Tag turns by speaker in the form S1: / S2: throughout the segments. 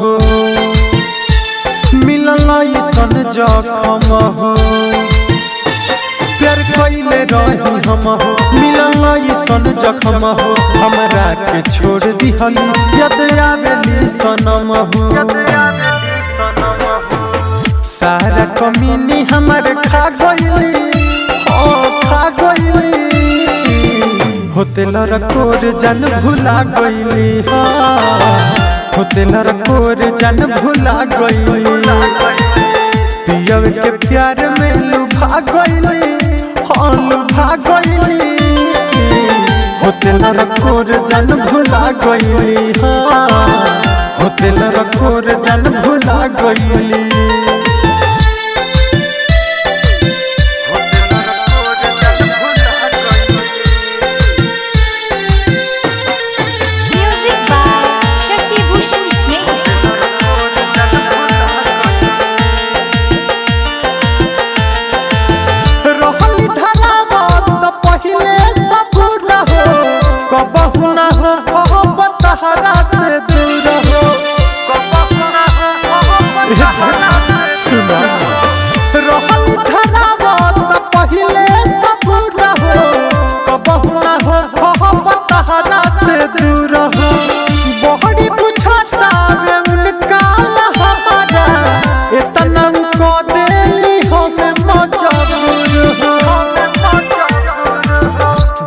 S1: हो मिलल ऐसन जखम हो प्यार कइले रही हम हो मिलल ऐसन जखम हो हमरा के छोड़ दिहली याद आवेली सनम हो सारा कमीनी हमर खा गइली खा गइली होते लड़कोर जन भुला गइली होते लड़कोर जन भुला गइली पियव के प्यार में लुभा गइली लुभा गइली होते लड़कोर जन भुला गइली होते लड़कोर जन भुला गइली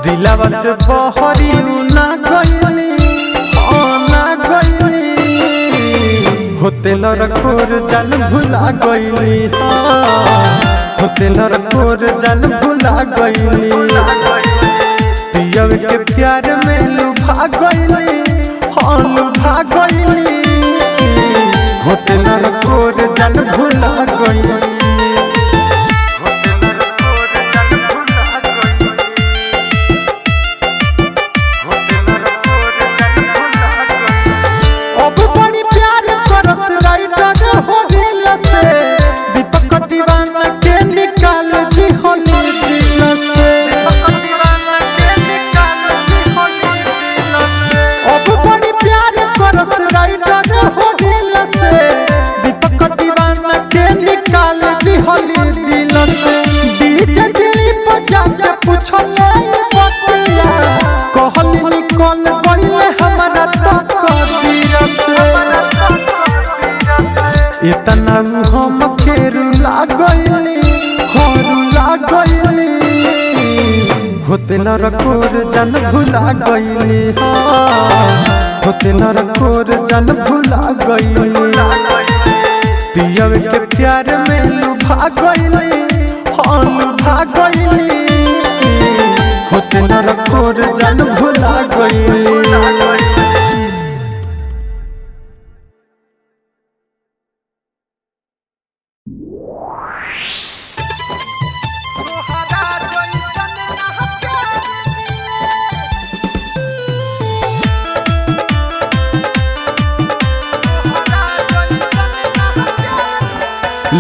S1: दिलवा से बहरी ना गइली ना गइली होते लड़कोर जन भुला गइली होते लड़कोर जन भुला गइली पियव के प्यार में लुभा गइली लुभा गइली होते लड़कोर जन भुला गइली इतना हम के रुला गइली रुला गइली होते लड़कोर जन भुला गइली होते लड़कोर जन भुला गइली पियव के प्यार में लुभा गइली लुभा गइली होते लड़कोर जन भुला गइली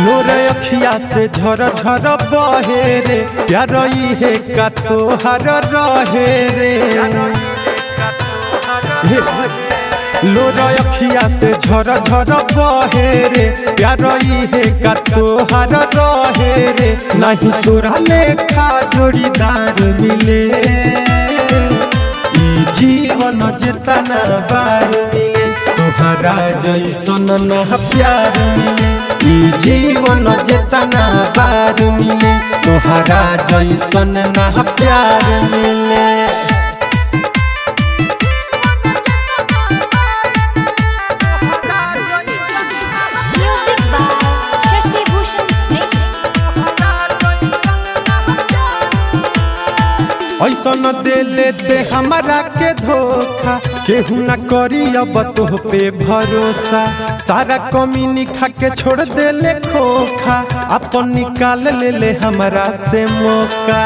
S1: लोर अखिया से झर झर बहे रे प्यार है का तोहर रहे रे लोर अखिया से झर झर बहे रे प्यार है का तोहर रहे रे नहीं तोरा लेखा जोड़ीदार मिले ई जीवन जितना बार मिले तोहरा जैसन न प्यार मिले ई जीवन जितना बार मिले तोहरा जैसन ना प्यार मिले ऐसन दे लेते हमरा के धोखा केहू न करी अब तो पे भरोसा सारा कमीनी खा के छोड़ दे ले खोखा अपन निकाल ले ले हमरा से मौका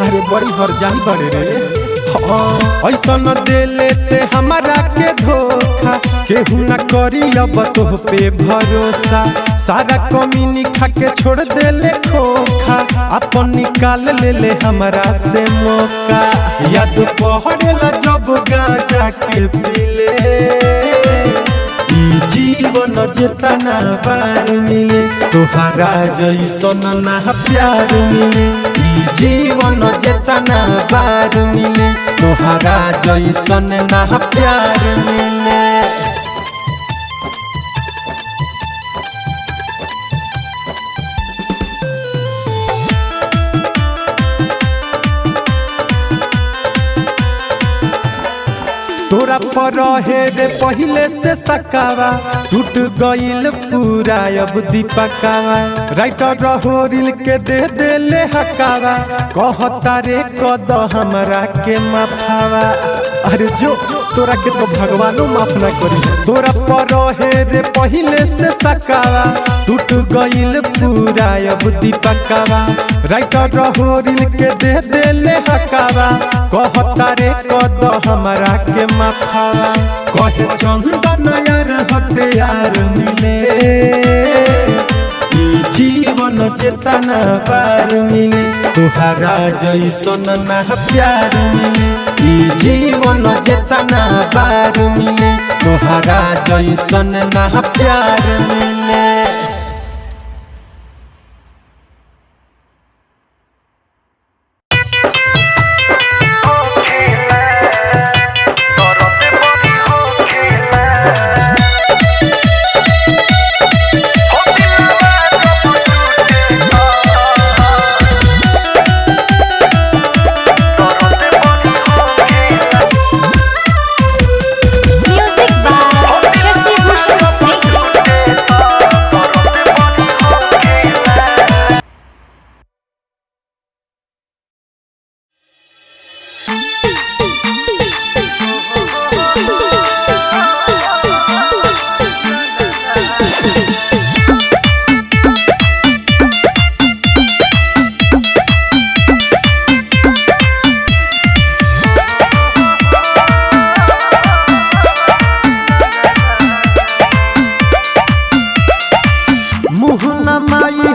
S1: अरे बड़ी हर जान बड़े रे ऐसन दे लेते हमरा के धोखा केहू न करी अब तो पे भरोसा सारा कमीनी खा के छोड़ दे ले खोखा अपन निकाल ले ले हमरा से मौका याद पहड़ेला जब गांजा के पीले जीवन जेतना बार मिले तोहरा जैसन ना प्यार मिले। ई जीवन जेतना बार मिले तोहरा जैसन ना प्यार मिले। तोरा पर रहे रे पहिले से सकावा टूट गईल पूरा अब दीपकावा। राइटर रहोरिल के दे देले हकावा कहता रे कद हमरा के माफावा। अरे जो तोरा के तो भगवानो माफ ना करी। तोरा पर रहे रे पहिले से सकावा टूट गईल पूरा अब दीपकावा। राइटर रहोरिल के दे देले हकावा कहता रे कद हमरा के माफावा। कहे चंदन यार हथियार मिले ई जीवन जेतना बार मिले तोहरा जैसन ना प्यार मिले। ई जीवन जेतना बार मिले तोहरा जैसन ना प्यार मिले।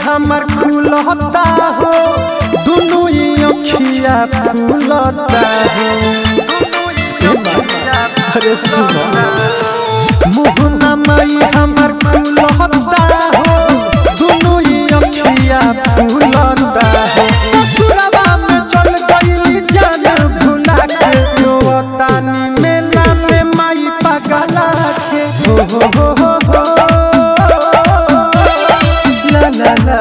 S1: हमर खुलता हो दुनू अखिया फूलता हो। अरे सुनो मुहना मई हमर खुलता हो दुनू अखिया फूलता हो। ससुरवा में चल गईली जान भुला के रोतानी मेला में माई पगला के हो la la la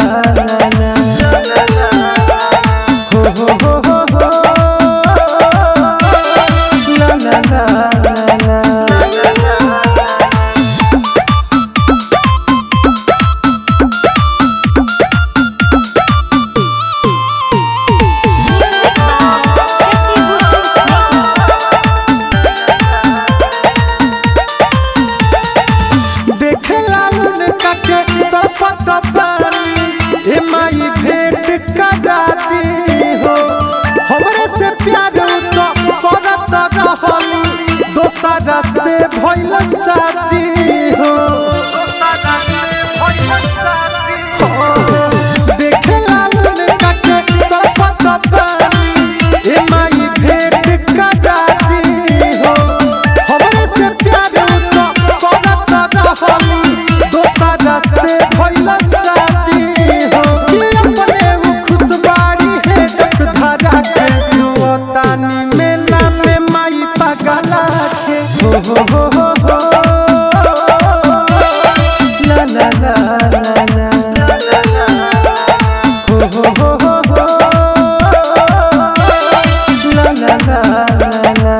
S1: la ho ho ho ho ho la la la la देखला उनका के तड़पता ए माई भेंट कराती हो। हमरे से प्यार तो करत रहली दोसरा से भइल शादी हो। देखला उनका के तड़पता ए माई भेंट कराती हो। हमरे से प्यार तो करत रहली दोसरा से भइल शादी हो। तानी मेला में माई पगला के हो la la la la la हो la la la la la।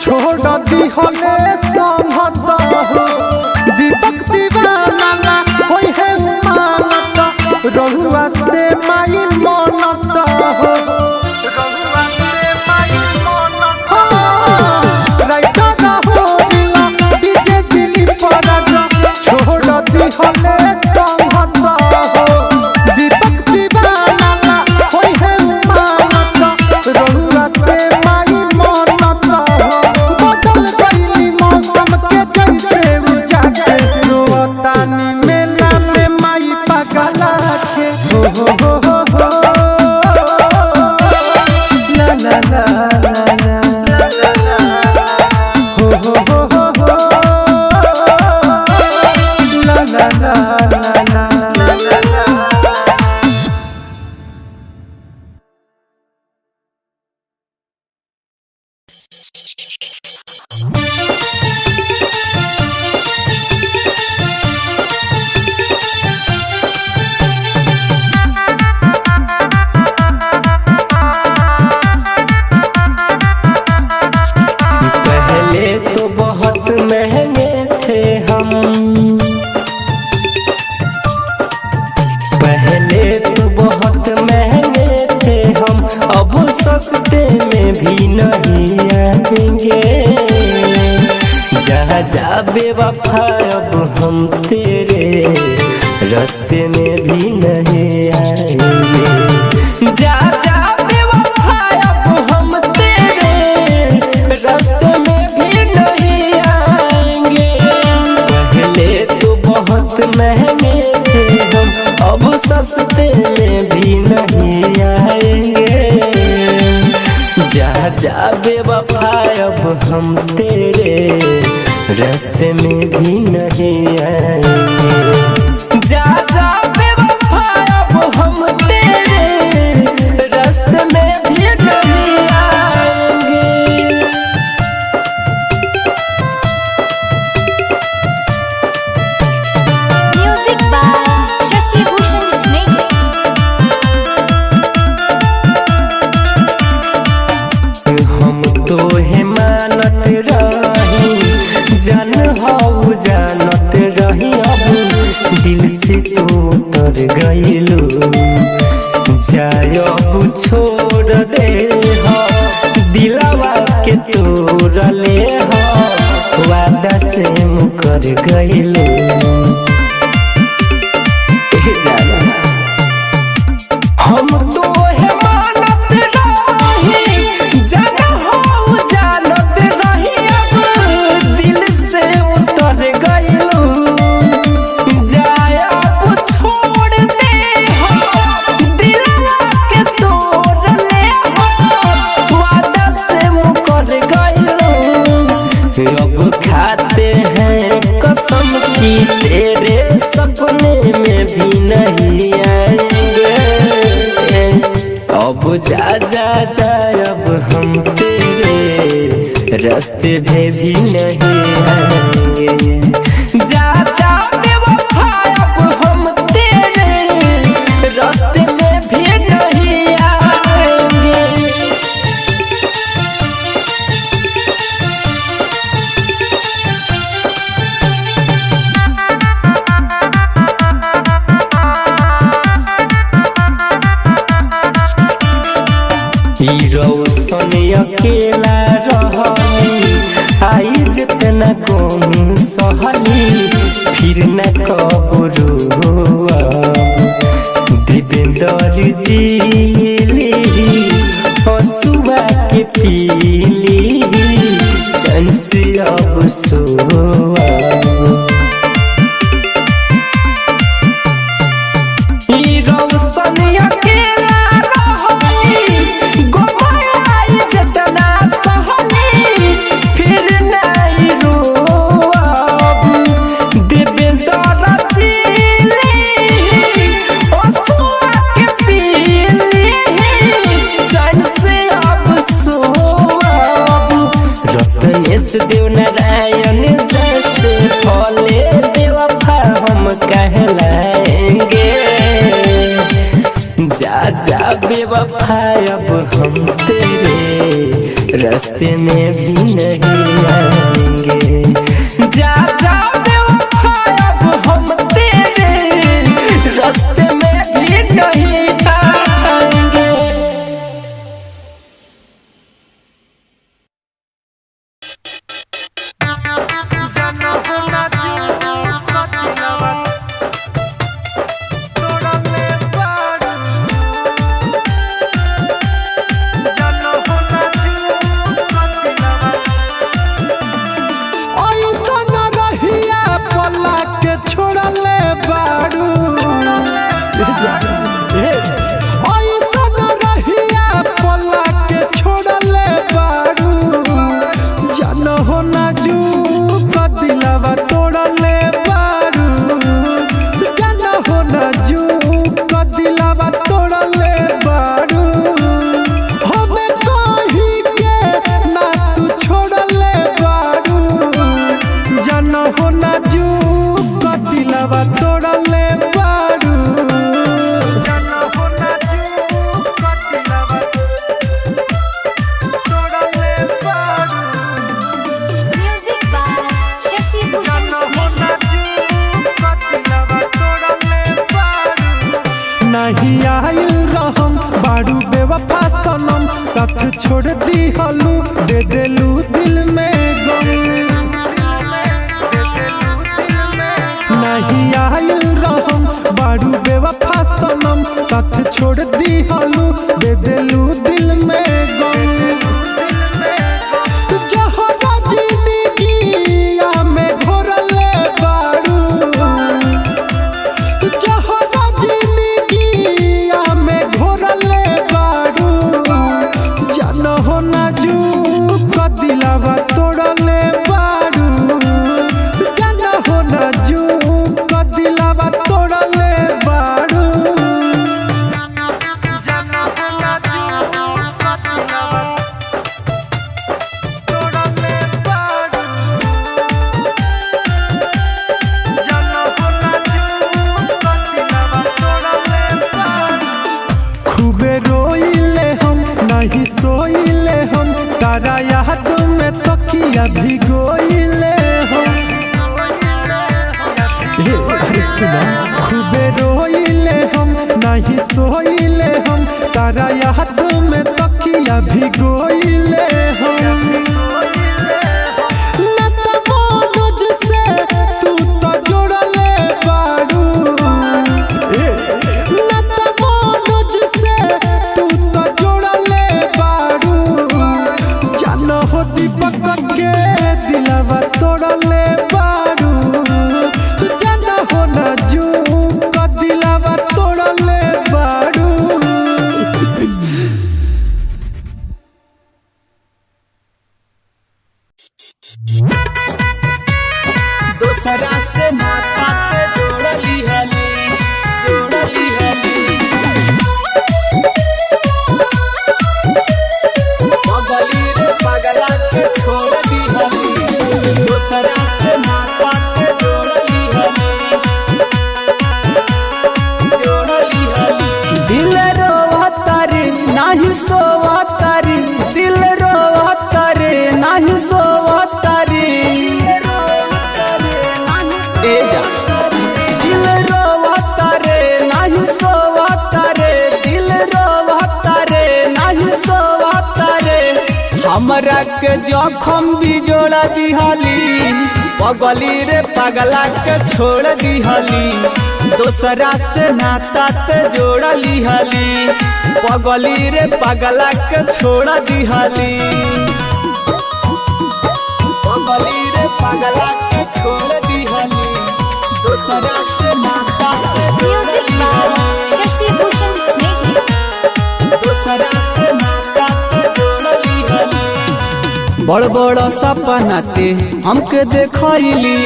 S1: छोड़ दी होले संहत हो दीपक दीवाना ना होई है मानत रहुआ से माई मनत हो। रहुआ से माई मनत हो राइटा हो दिला डीजे दिली पर छोड़ दी होले संहत हो दीपक दीवाना ना होई है मानत रहुआ से माई हो हो हो हो हो ला ला ला ला ला हो हो हो हो हो ला ला ला ला ला।
S2: पहले तो बहुत महंगे थे हम, पहले तो बहुत महंगे थे हम, अब सस्ते में भी नहीं आएंगे। जहाँ जा बेवफा अब हम तेरे रास्ते में भी नहीं आएंगे। जा जा बेवफा अब हम तेरे रास्ते में भी नहीं आएंगे। पहले तो बहुत महंगे थे हम, अब सस्ते में भी नहीं आएंगे। जा जा बेवफा अब हम तेरे रास्ते में भी नहीं आएंगे। जा जा बेवफा अब हम तेरे रास्ते में भी नहीं आएंगे।
S3: Music by Shashi Bhushan Snake।
S2: हम तो है मानत रही, जान हाउ जानत रही, अब दिल से तो उतर गइलू। जाय अब छोड़ दे हो, दिलवा के तोड़ ले हो, वादा से मुकर गइलू। हम तो है मानत रही, जान हाउ जानत रही, अब दिल से उतर गइलू। जाय अब छोड़ दे हो, दिलवा के तोड़ ले हो, वादा से मुकर गइलू। अब खाते हैं कसम की तेरे सपने में भी नहीं आएंगे। अब जा जा जा अब हम तेरे रास्ते में भी नहीं आएंगे। जा जा बेवफा अब हम तेरे रास्ते में भी नहीं आएंगे। रौशन अकेला रहली, आई जितना कम सहली, फिर न कबरू देवेंद्र जीली, हसुआ के पीली, चैन से अब सोआ। रौशन अकेला रहली, गोमाई जितना सहली, फिर नहीं रोअब। देवेंद्र जीली, हसुआ के पीली, चैन से अब सोअब। रत्नेश देवनारायण जैसे फले बेवफा हम कहलाएंगे। जा जा बेवफा अब हम तेरे रास्ते में भी नहीं आएंगे। जा जा बेवफा अब हम तेरे रास्ते में भी नहीं आएंगे।
S1: छोड़ले बाड़ू नहीं आइल रहम बारू बेवफा सनम साथ छोड़ दी हलू दे देलू दिल में गम नहीं आइल रहम बारू बेवफा सनम साथ छोड़ दी हलू दे देलू दिल में गम खूबे रोइले हम नहीं सोइले हम तारा याद में तकिया भिगोइले हम अरे सुना खूबे रोइले हम नहीं सोइले हम तारा याद में तकिया भिगोइले हम तोड़ले बारू जाना हो ना जू का दिलावा तोड़ले बारू
S4: दूसरा से नाता पे जोड़ली हली पगली रे पगला के छोड़ दी हली दूसरा से नाता पे जोड़ली हली
S2: दिल रोवतारी नाही सोवतारी दिल रोवतारी नाही सोवतारी ए जा दिल रोवतारी नाही सोवतारी दिल रोवतारी नाही सोवतारी हमरा के जखम भी जोड़ा दिहली पगली रे पगला के छोड़ दिहली दूसरा से नाता ते जोड़ली हली पगली रे पगला के छोड़ दिहली पगली रे पगला के छोड़ दिहली दूसरा से नाता ते
S3: Music by Shashi Bhushan Snake.
S2: दूसरा से नाता ते जोड़ली हली बड़ बड़ सपना ते हमके देखैली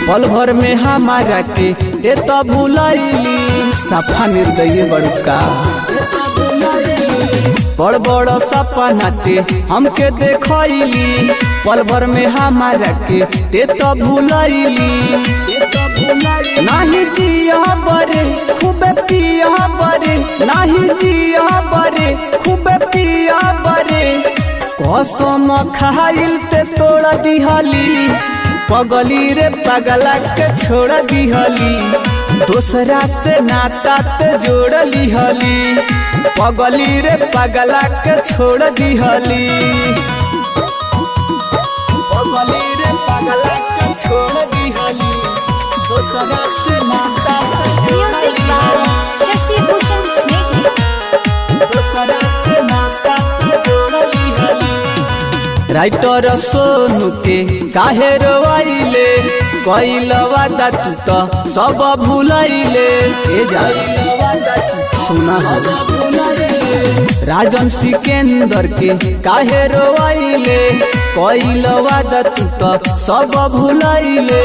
S2: पल भर में हमारा के ते तो भुलैली सफा निर्दयी बड़का बड़ बड़ सपना ते हमके देखैली पल भर में हमारा के ते तो भुलैली नाही जिया बरे खूबे पिया बरे नाही जिया बरे खूबे पिया बरे कसम खाइल ते तोड़ दिहली पगली रे पगला के छोड़ दिहली दूसरा से नाता ते जोड़ली हली पगली रे पगला के छोड़ दिहली पगली रे पगला के छोड़ दिहली दूसरा से नाता ते
S3: Music by Shashi Bhushan Snake.
S2: दूसरा से नाता ते जोड़ली हली राइटर सोनू के काहे रोइले कइल वादा तू तो सब भूलैले ए जाइलवा सुना राजन सिकंदर के काहे रोइले कइल वादा तू तो सब भूलैले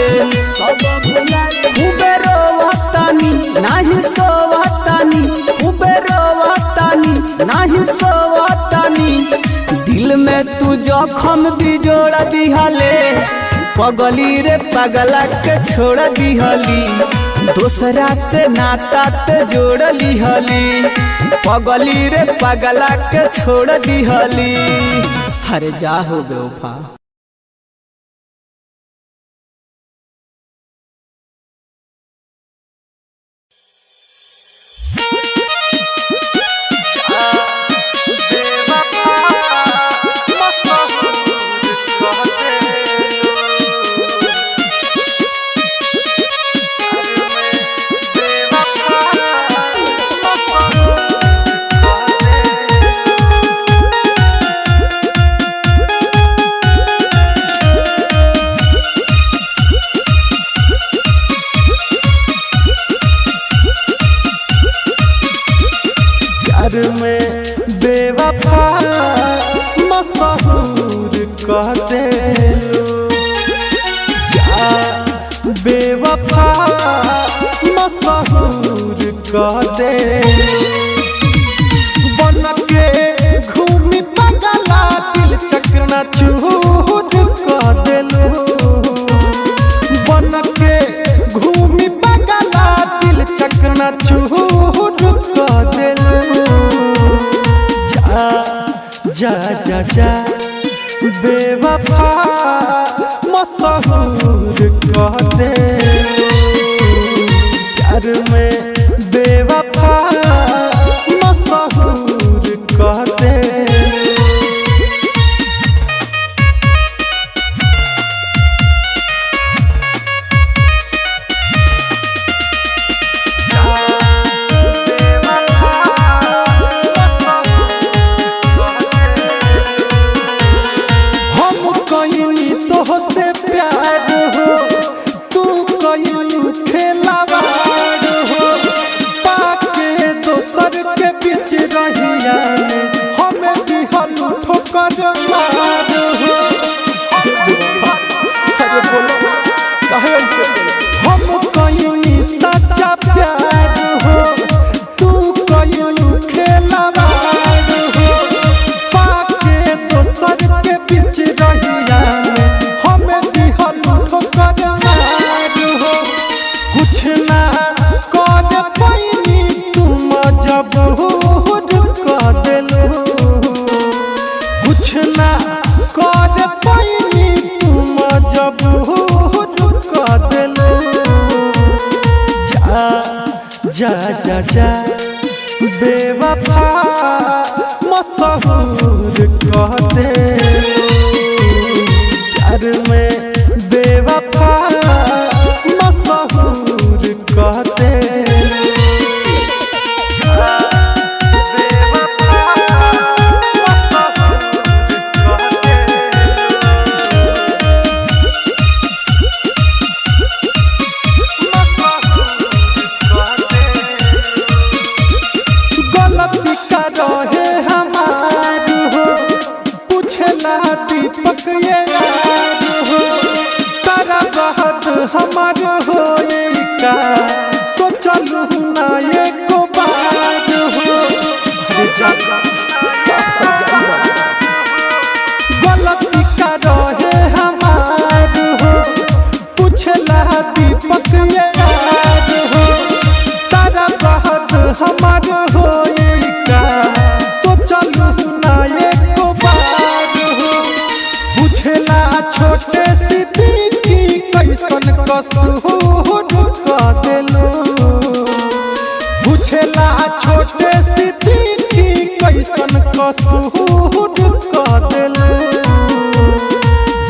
S2: खूबे रोवतानी नाही सोवतानी खूबे रोवतानी नाही सोवतानी दिल में तू जखम भी जोड़ दिहले पगली रे पगला के छोड़ दिहली दूसरा से नाता ते जोड़ली हली पगली रे पगला के छोड़ दिहली हरे जा हो बेवफा।
S1: प्यार में बेवफा मशहूर कह देलू जा बेवफा मशहूर कह देलू बन के घूमी पगला दिल चकना चूर कह देलू बन के घूमी पगला दिल चकना चूर कह देलू जा जा जा जा बेवफा मशहूर कह देलू प्यार में बेवफा मशहूर कह देलू से प्यार हो तू कइलू खेलावार हो पाके दोसर के बीच रहिया हमें दिहलू ठोकर मार हो अरे बोलो काहे ऐसे हम कइनी सच्चा प्यार हो तू कइलू खेलावार हो पाके दोसर के बीच रहिया कुछ ना कर पैनी तुम मजबूर कह देलू कुछ ना कर पैनी तुम मजबूर कह देलू जा जा जा जा बेवफा मशहूर कह देलू प्यार में बेवफा मशहूर कह देलू गलती का रहे हमार हो पूछला दीपक ये यार हो तारा बहुत हमार हो का सोचलू ना एको बार हो अरे जागा गलती का रहे हमार हो पूछला दीपक ये यार हो तारा बहुत हमार हो का सोचलू ना एको बार हो बुझला छोटे सिद्दीकी कैसन कसूर कह देलू बुझला छोटे सिद्दीकी कैसन कसूर कह देलू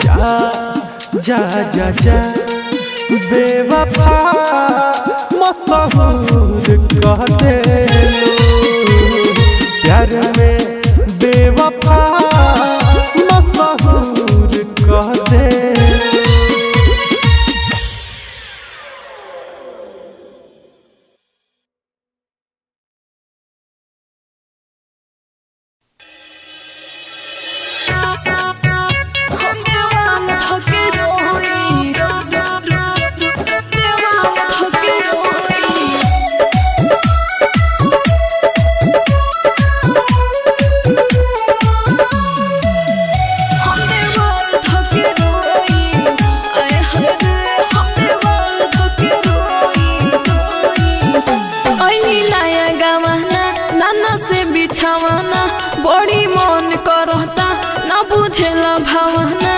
S1: जा जा जा जा बेवफा मशहूर कह देलू प्यार में बेवफा मशहूर कह देलू
S5: बड़ी मन करता ना बुझेला भावना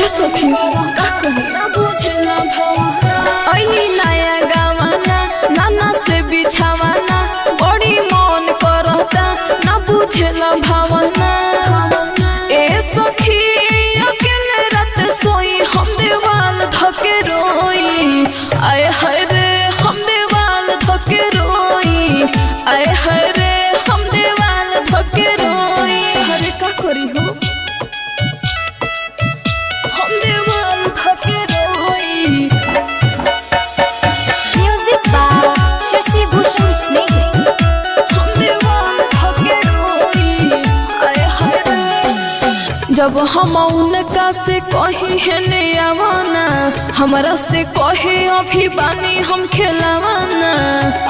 S5: ए सखी का कही ना बुझेला भावना ऐनी नया गावना नाना से बिछावाना बड़ी मन करता ना बुझेला भावना ए सखी अकेले रात सोई हम देवाल धके रोई आए हाय रे हम देवाल धके रोई आए हाय रे हम देवाल धके रोई हरे का करी हो हम देवाल धके रोई
S3: म्यूजिक बाय शशि भूषण स्नेह
S5: हम देवाल जब हम उनका से कही है ने आवाना, हमारा से कहे अभी बानी हम खिलावाना।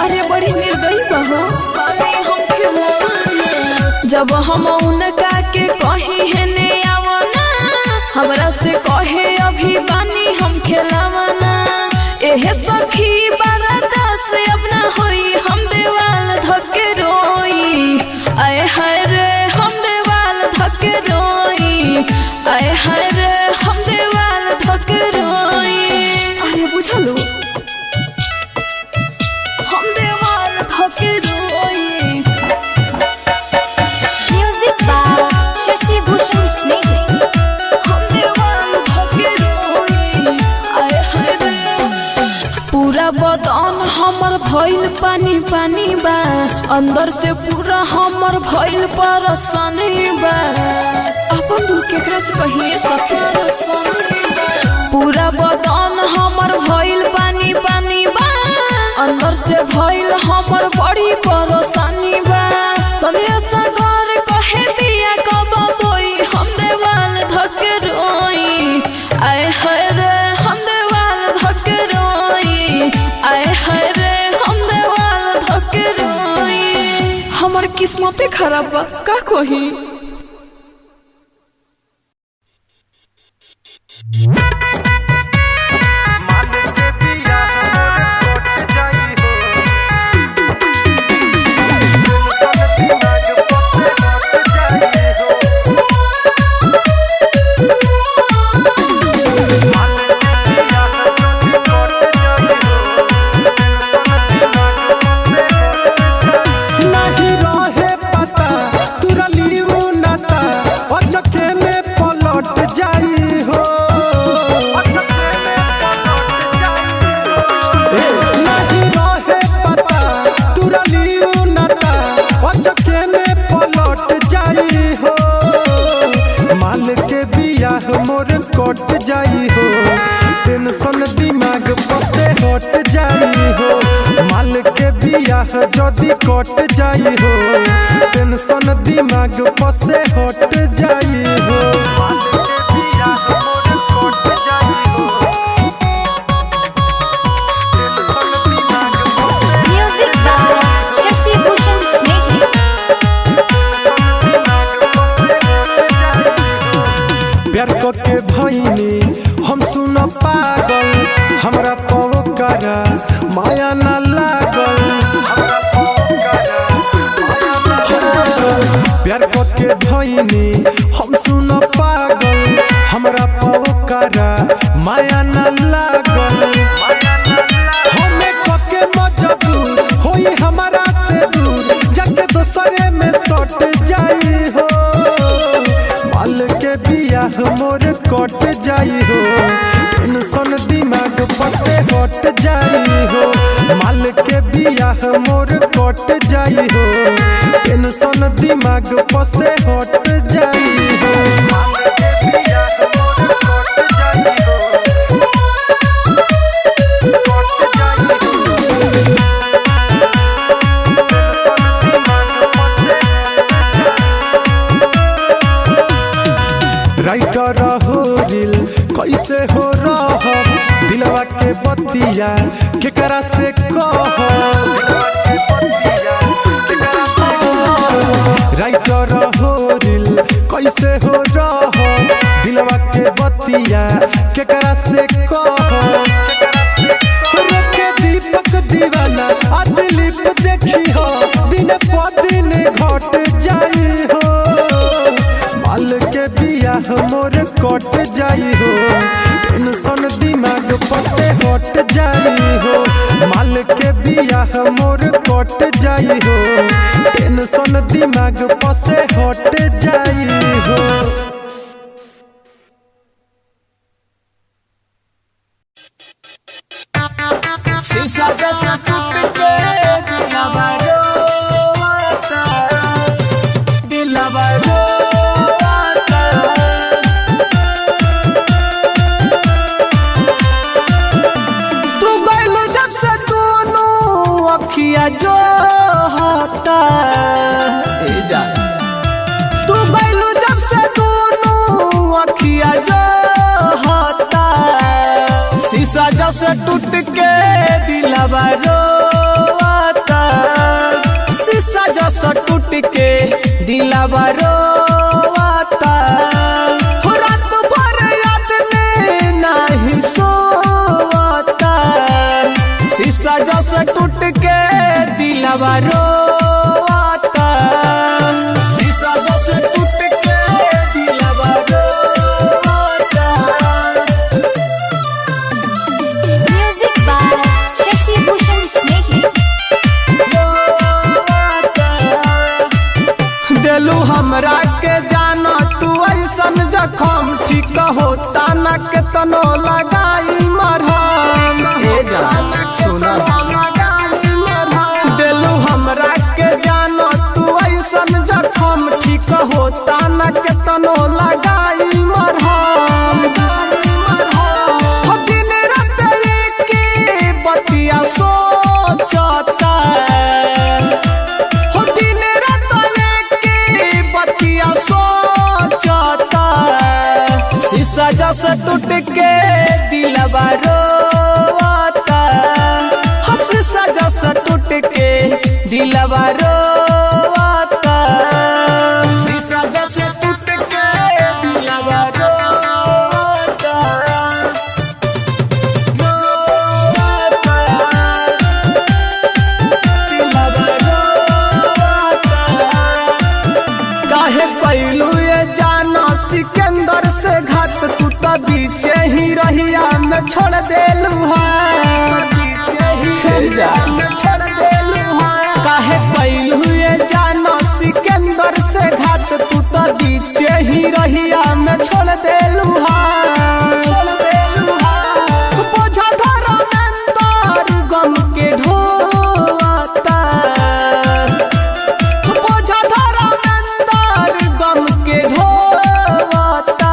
S5: अरे बड़ी निर्दयी बहो, बानी हम खिलावाना। जब हम उनका के कही है ने आवाना, हमारा से कहे अभी बानी हम खिलावाना। एहे सखी बाराता से अपना होई, हम देवाल धके रोई। आए हाय रे हम देवाल धके रोई, आए हाय रे हम देवाल धके रोई। अरे बुझलू, हम देवाल धके रोई।
S3: म्यूजिक बाय शशि भूषण स्नेह।
S5: हम देवाल धके रोई, आए हाय रे। पूरा बदन हमर भइल पानी पानी बा, अंदर से पूरा हमर भइल परेशानी बा। अपन दुख केकरा से कहिए सखी, पूरा बदन हमर भइल पानी पानी बा, अंदर से भइल हमर बड़ी परेशानी बा। संदेश सागर कहे बिया कब बोई, हम देवाल धके रोई। आए हाय रे हम देवाल धके रोई, आए हाय रे हम देवाल धके रोई। हमर किस्मते खराब बा, का कही।
S1: मोर कट जाई हो, टेंशन दिमाग पर से हट जाई हो। माल के बियाह जदी कट जाई हो, टेंशन दिमाग पर से हट जाई हो। माल के बियाह मोर कट जाई हो, टेंशन दिमाग पर से।
S3: म्यूजिक बाय शशि भूषण स्नेह।
S1: प्यार के भईनी हम सुन पागल, हमरा पवकरा माया न लागल। प्यार के भईनी हम सुन पागल, हमरा पवकरा माया न लागल। हमें कके मजबूर होई हमारा से दूर, जाके दोसरे में सट जाई हो। माल के बियाह मोर कट जाई हो, टेंशन दिमाग पर से हट जाई हो। माल के बियाह मोर कट जाई हो, टेंशन दिमाग पर से हट जाई हो। माल के बियाह मोर कट जाई हो, कट जाई हो। राइटर हो दिल कैसे हो रहा, दिलवा के बतिया केकरा से कह। राइटर हो दिल कैसे हो रहा, दिलवा के बतिया केकरा से कह। के दीपक दीवाना आ दिलीप देखी हो, दिन प दिन घट जाई हो। माल के बियाह मोर कट जाई हो, टेंशन दिमाग पर से हट जाई हो। माल के बियाह मोर कट जाई हो, टेंशन दिमाग पर से हट जाई हो।
S4: शीशा जैसा टूट के दिलवा रोता, दिलवा रोता। तू गइलू जब से दोनों अखिया जो होता, तू गइलू जब से
S2: जैसे टूट के दिलवा रोता, शीशा जैसे टूट के दिलवा रोता, रात भर याद में नहीं सोता, शीशा जैसे टूट के दिलवा रोता, शीशा जैसे टूट के दिलवा रोता।
S3: Music by Shashi Bhushan Snehi.
S2: दिलू हमरा के जाना तू ऐसन जखम, ठीक होता न के तनो लगाई मरहम, दिलू हमरा के जाना तू ऐसन जखम, ठीक होता न के तनो लगाई मरहम, दिन रात की बतिया सोचता, दिन रात की बतिया सोचता, शीशा जैसे टूट के दिलवा रोता, शीशा जैसे टूट के दिलवा रोता, शीशा जैसे टूट के दिलवा रोता, काहे कैलू ये जाना सिकंदर से घात, तू तो बीचे ही रहिया में छोड़ देलू है, काहे कैलू ये जाना सिकंदर से घात, तू तो बीचे ही रहिया में छोड़ देलू है, बोझा धरा अंदर गम के ढोता, बोझा धरा अंदर गम के ढोता,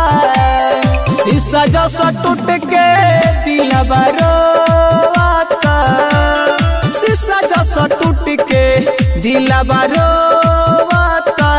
S2: शीशा जैसा टूट के दिलवा रोता, शीशा जैसा टूट के दिलवा रोता।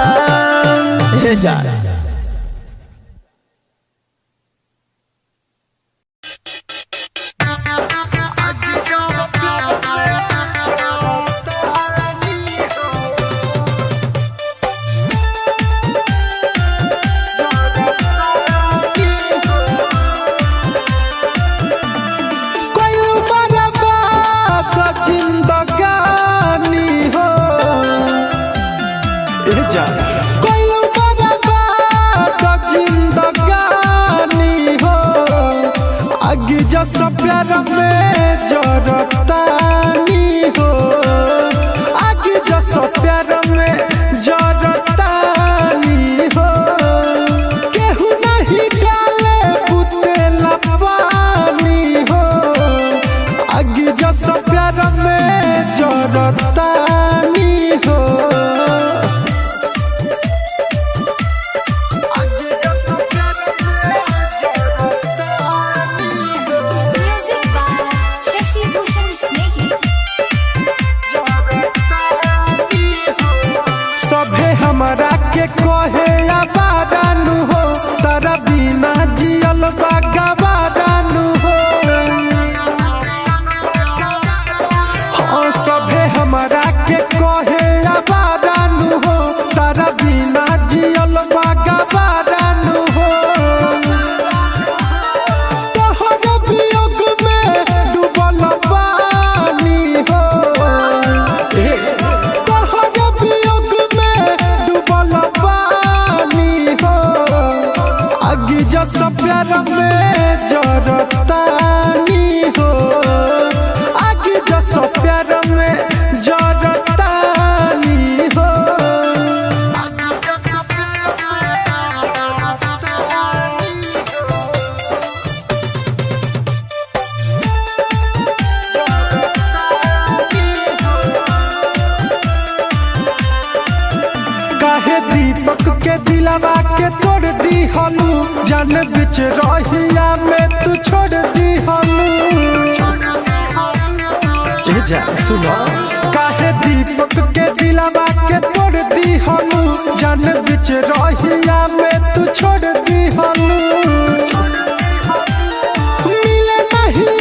S1: सब प्यार में जरतानी हो, आगे जस प्यार में जरतानी हो, केहू नहीं डाले बुतेला पानी हो, आगे जस प्यार में जरतानी हो।
S3: Music by Shashi Bhushan Snehi.
S1: सभे हमरा के कहे आबादानु हो, तारा बिना जियल बागाबादानु हो, हाँ सभे हमरा के कहे आबादानु हो, तारा बिना जियल बागाबादानु हो, तोहर वियोग में डूबल पानी हो, तोहर वियोग में डूबल पानी हो, आगे जस प्यार में जरतानी हो, आगे जस प्यार में जरतानी हो। काहे दीपक के दिलवा के तोड़ दी हलू, जान बिच रहिया में तू छोड़ दी हलू, सुनो काहे दीपक के दिलवा के तोड़ दी हलू, जान बिच रहिया में तू छोड़ दी हलू, मिले नहीं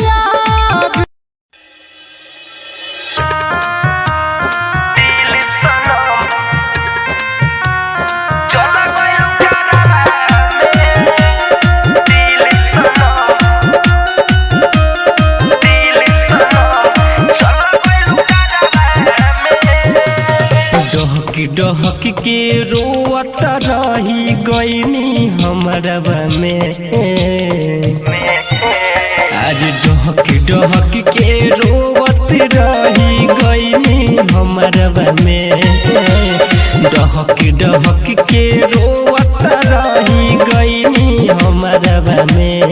S6: डहक के रोवत रही गईनी हमरा में आज डहक के रोवत रही गईनी हमरा में डहक के रोवत रही गईनी हमरा में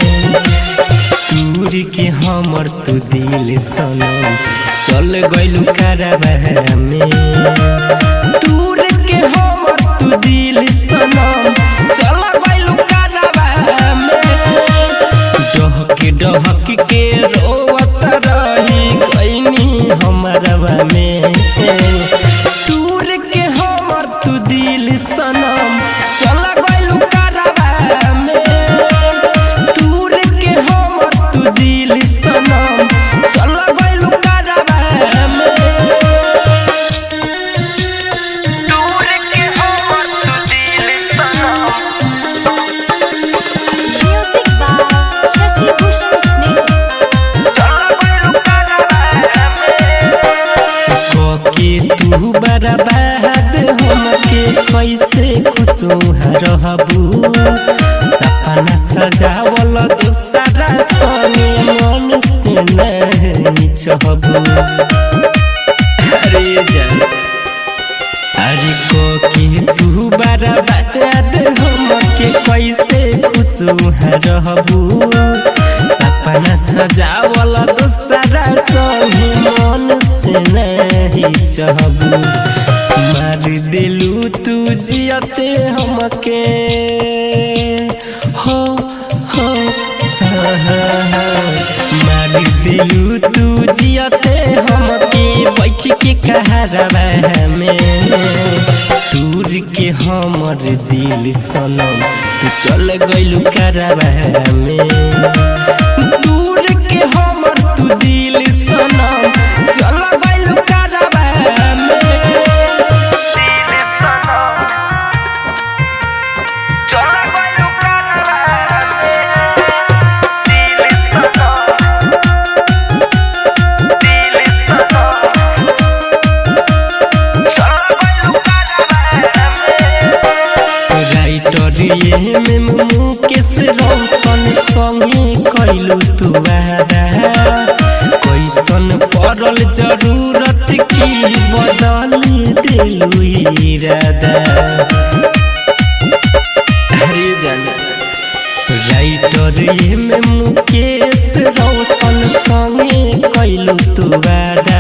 S6: दूर के हमर तू दिल सनम चल गइलू करबा में दूर के हमर तू दिल सनम चल गइलू करबा में डहक के रोवत रही गईनी हमरा में दूर के हमर तू दिल सनम चल गइलू करबा में दूर के हमर तू दिल सनम चल गइलू करबा में दूर के हमर तू दिल सनम
S3: Music by Shashi Bhushan Sneh.
S6: के तू बर्बाद हमके कैसे खुशोह रहबू सपना सजावल दूसरा संगे मन से नहीं चाहबू अरे जान अरे के तू बर्बाद हमके कैसे खुशोह रहबू सपना सजावल दूसरा संगे मन से नहीं चाहबू मार दिलू तू जियते हमके हो मार दिलू तू जियते हमके बैठ के कहरबा में दूर के हमर दिल सनम तू चल गइलू करबा में दूर के हमर तू दिल सनम चल गइलू करबा में दिल सनम चल गइलू करबा में दिल सनम राइटर में मुकेश रोशन संगे कैलू तू वादा कैसन पड़ल जरूरत की बदल दिलू इरादा अरे जान राइटर में मुकेश रोशन संगे कैलू तू वादा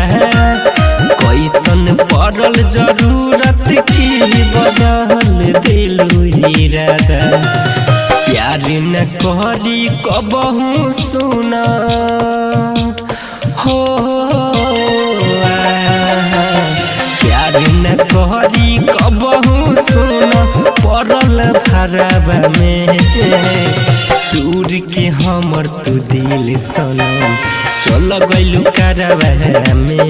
S6: कैसन पड़ल जरूरत की बदल दिलू इरादा प्यार न करी कबहू सुना हो प्यार न करी कबहू सुना पड़ल भरबा में दूर के हमर तू दिल सनम चल गइलू करबा में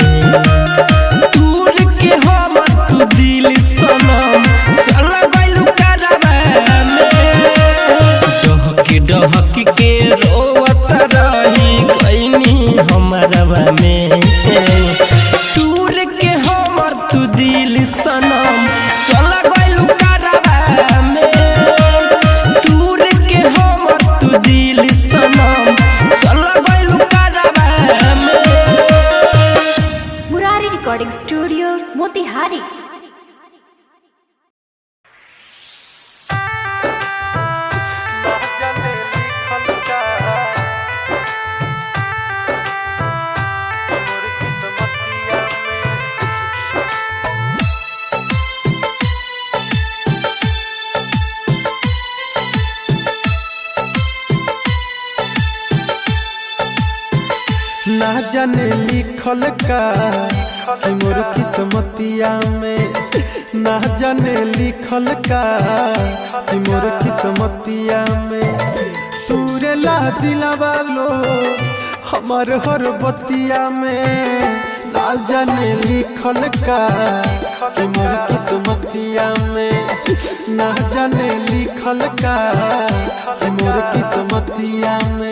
S6: दूर के हमर तू दिल सनम चल गइलू करबा में डहक के रोवत रही गईनी हमरा में दूर के हमर तू दिल सनम चल गइलू करबा में दूर के हमर तू दिल सनम चल गइलू करबा में
S3: Murari Recording Studio, Motihari.
S1: जाने लिखल का मोर किस्मतिया में ना जाने लिखल का कि मोर किस्मतिया में ना जाने लिखल का कि मोर किस्मतिया में तूरे ला दिलवा लो हमार हर बतिया में ना जाने लिखल का कि मोर किस्मतिया में ना जाने लिखल का कि मोर किस्मतिया में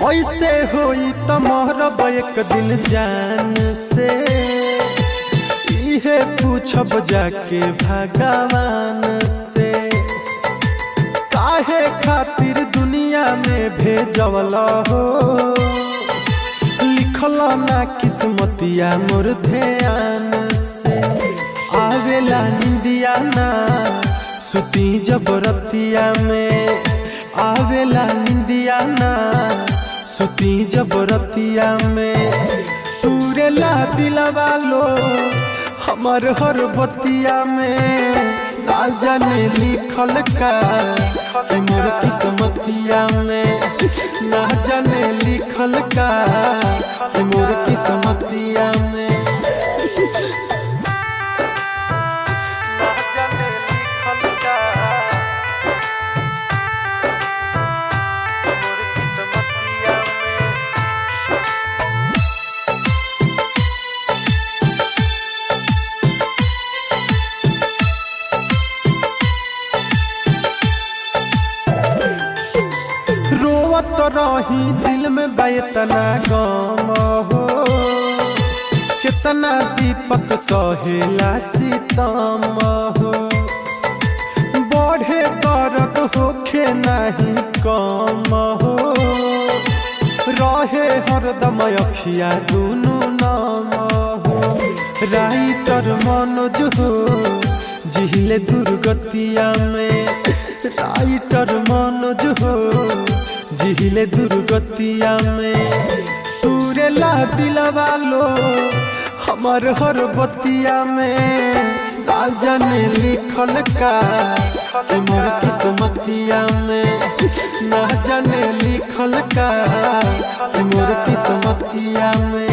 S1: ऐसे होई त मरब एक दिन जान से, इहे पूछब जाके भगवान से। काहे खातिर दुनिया में भेजवला हो, लिखल ना किस्मतिया मोर ध्यान से। आवेला निंदिया ना सुती जब रतिया में, आवेला निंदिया ना सुती जब रतिया में। तूरेला दिलवा लो हमर हर बतिया में, ना जाने लिखल का कि मोर किस्मतिया में, ना जाने लिखल का कि मोर किस्मतिया में। रोवत रही दिल में बैतना गम हो, कितना दीपक सहेला सितम हो। बढ़े दर्द होखे नहीं कम हो, रहे हरदम अखिया दुनू नाम हो। राइटर मनोज हो जिहिले दुर्गतिया में, राइटर मनोज हो जिहिले दुर्गतिया में। तूरेला दिलवा लो हमर हर बतिया में, ना जाने लिखल का कि मोर किस्मतिया में, ना जाने लिखल का कि मोर किस्मतिया में।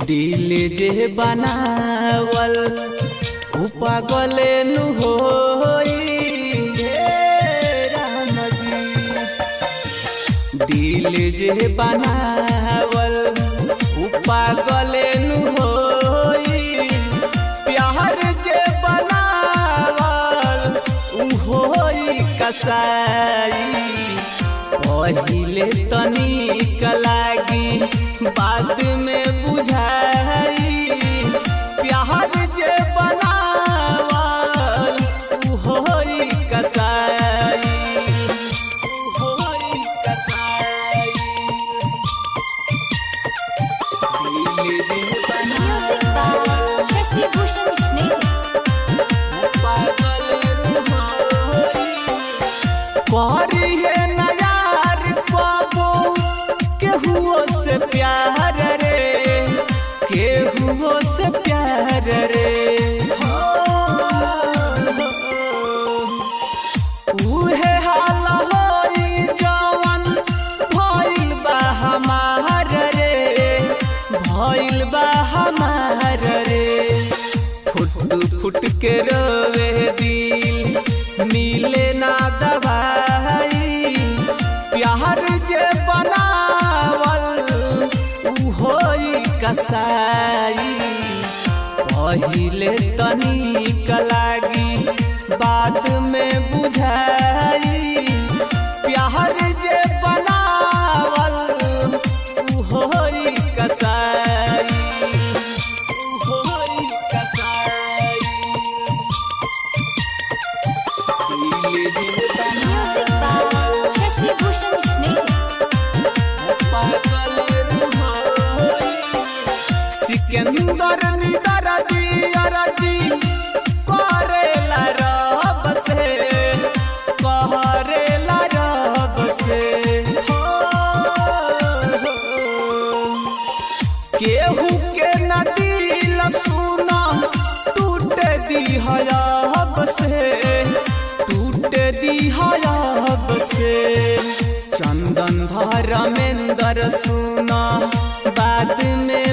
S2: दिल जे बनावल उ पागल नु होई राम जी। दिल जे बनावल उ पागल नु होई, प्यार जे बनावल उ होई कसाई। पहिले तनिक लागी बाद में बुझाई, प्यार जे बनावल उ होई कसाई, उ होई कसाई। दिल जे
S3: Music by Shashi Bhushan Sneh.
S2: पागल होई, करी है ना यार बाबू केहुओ से प्यार रे, केहुओ से प्यार रे। उहे हाल होई जवन भइल बा हमार रे, भइल बा हमार रे। फुट फुट के रोवे दिल मिले ना दवाई, प्यार जे बनावल उ होई कसाई। पहिले तनिक लागी बाद में बुझाई, प्यार जे बनावल उ होई कसाई, उ होई कसाई।
S3: Music by Shashi Bhushan Sneh.
S2: Sikandar निदर दिया जी करेला रब से, करेला रब से। केहू के न दिल सुना टूट दी हयाब से, टूट दी हयाब से। चंदन धर्मेंद्र सुना बाद में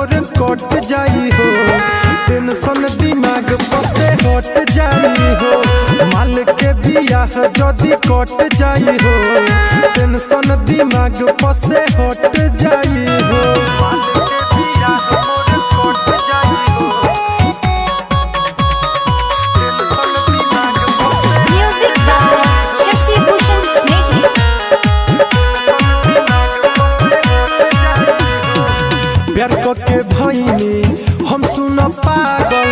S1: मोर कट जाई हो टेंशन दिमाग पर से हट जाई हो माल के बियाह जदी कट जाई हो टेंशन दिमाग पर से हट जाई हो माल के बियाह मोर कट जाई हो टेंशन दिमाग पर से
S3: Music by Shashi Bhushan Snehhi.
S1: प्यार के भईनी हम सुन पागल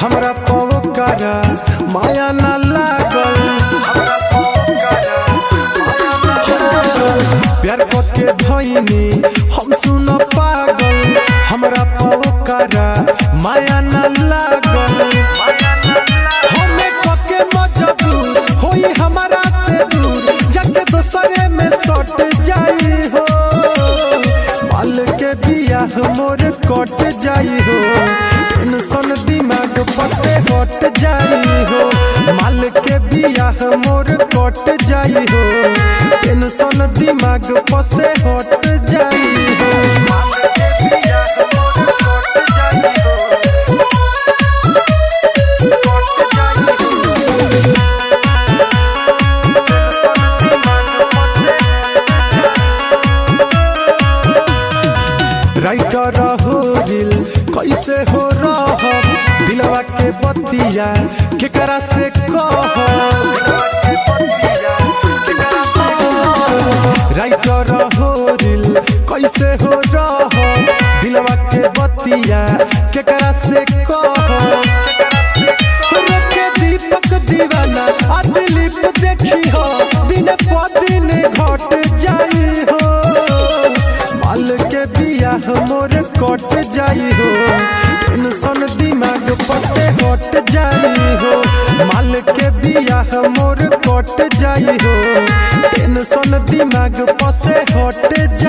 S1: हमरा पवकरा माया न लागल प्यार के भईनी हम सुन पागल हमरा पवकरा माया न लागल हमें कके मजबूर होई हमारा से दूर जाके दोसरे में सट जाई हो माल के बियाह मोर कट जाई हो टेंशन दिमाग पर से हट जाई हो माल के बियाह मोर कट जाई हो टेंशन दिमाग पर से हट जाई हो माल के बियाह मोर कट जाई हो कट जाई हो राइटर हो दिल कैसे हो रह दिलवा के बतिया केकरा से कह राइटर हो दिल कैसे हो रह दिलवा के बतिया केकरा से कह के दीपक दीवाना आ दिलीप देखी हो दिन प दिन घट जाई हो माल के बियाह मोर कट जाई हो टेंशन दिमाग पर से हट जाई हो माल के बियाह मोर कट जाई हो टेंशन दिमाग पर से हट जाई